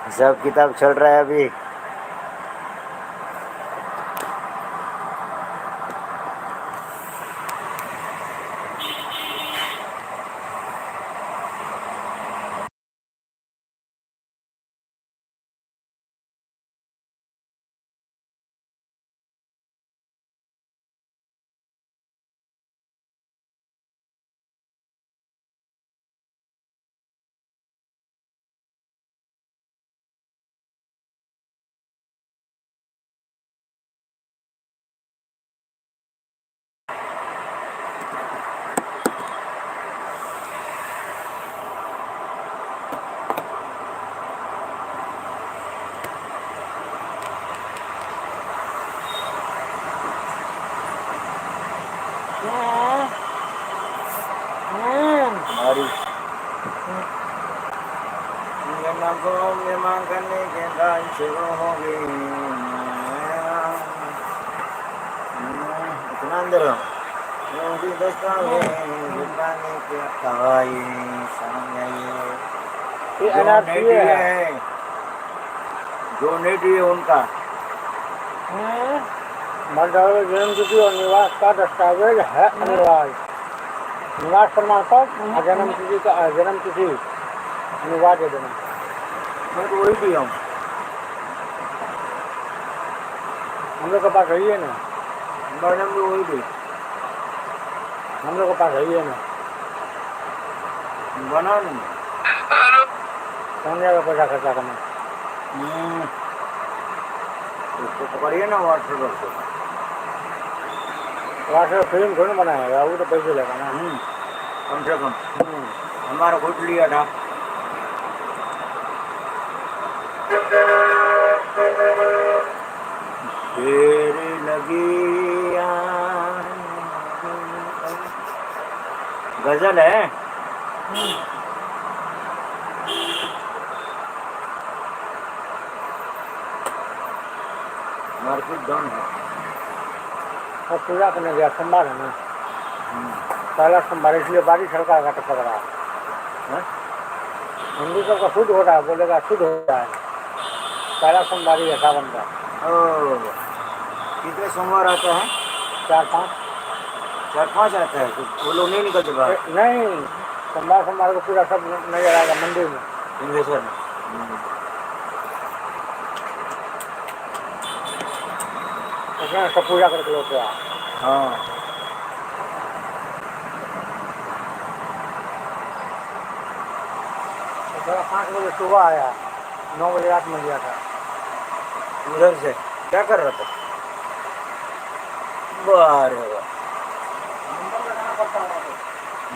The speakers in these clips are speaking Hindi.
हिसाब किताब चल रहा है अभी। इतना अंदर हो जो नेटी है उनका जन्म तिथि और निवास का दस्तावेज है अनिवार्य। निवास प्रमाण पत्र, जन्म तिथि अनिवार्य देना। मैं तो वही भी हूँ। हम लोग के पास है ही है ना, मैडम भी वही भी हम लोग के पास है ही है ना। बना नहीं कौन जाएगा पैसा खर्चा करना। उसको पकड़िए ना व्हाट्सएप से। व्हाट्सएप फिल्म थोड़ी बनाएगा, वो तो पैसे लेगा ना। कम से कम हमारा खुद लिया था। तेरे लगी गजल है। मार्केट डाउन है। और पूजा करने गया, सोमवार है ना, पहला सोमवार, इसलिए बारिश हल्का हल्का टपक रहा है। हिंदू सबका शुद्ध हो रहा है, बोलेगा शुद्ध हो रहा है। पहला सोमवार है सावन का। कितने सोमवार आता है? 4-5 आता है। तो वो लोग नहीं निकलते बाहर? नहीं, सोमवार को पूरा सब नजर आएगा मंदिर में, सिंहेश्वर में। उसमें सब पूजा करके लोग आए। हाँ, 5 बजे सुबह आया, 9 बजे रात में गया था। उधर से क्या कर रहा था? बाहर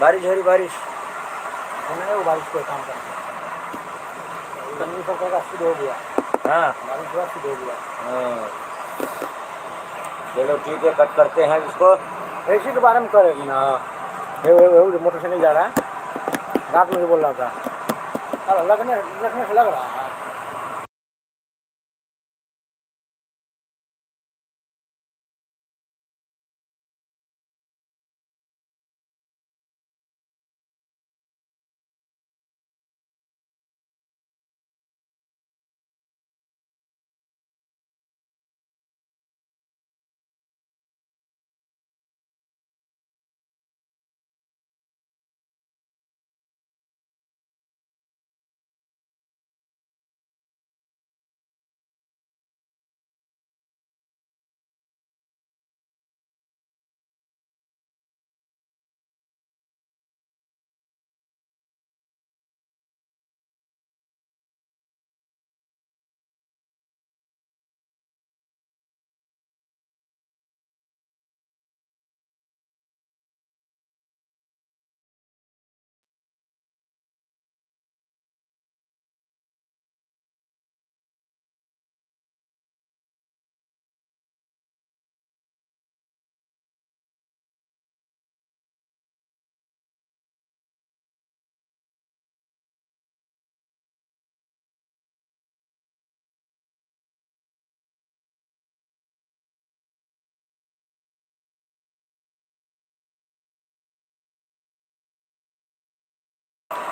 बारिश हो रही, बारिश हमें वो बारिश पे काम करना सब शुद्ध हो गया। हाँ, बारिश हुआ शुद्ध हो गया। चलो ठीक है, कट करते हैं इसको। इसी के बारे में करेगी ना, मोटर से नहीं जा रहा है, रात में बोल रहा था, लगने से लग रहा है।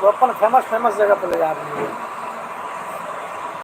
तो अपन फेमस जगह पे ले जा रहे हैं।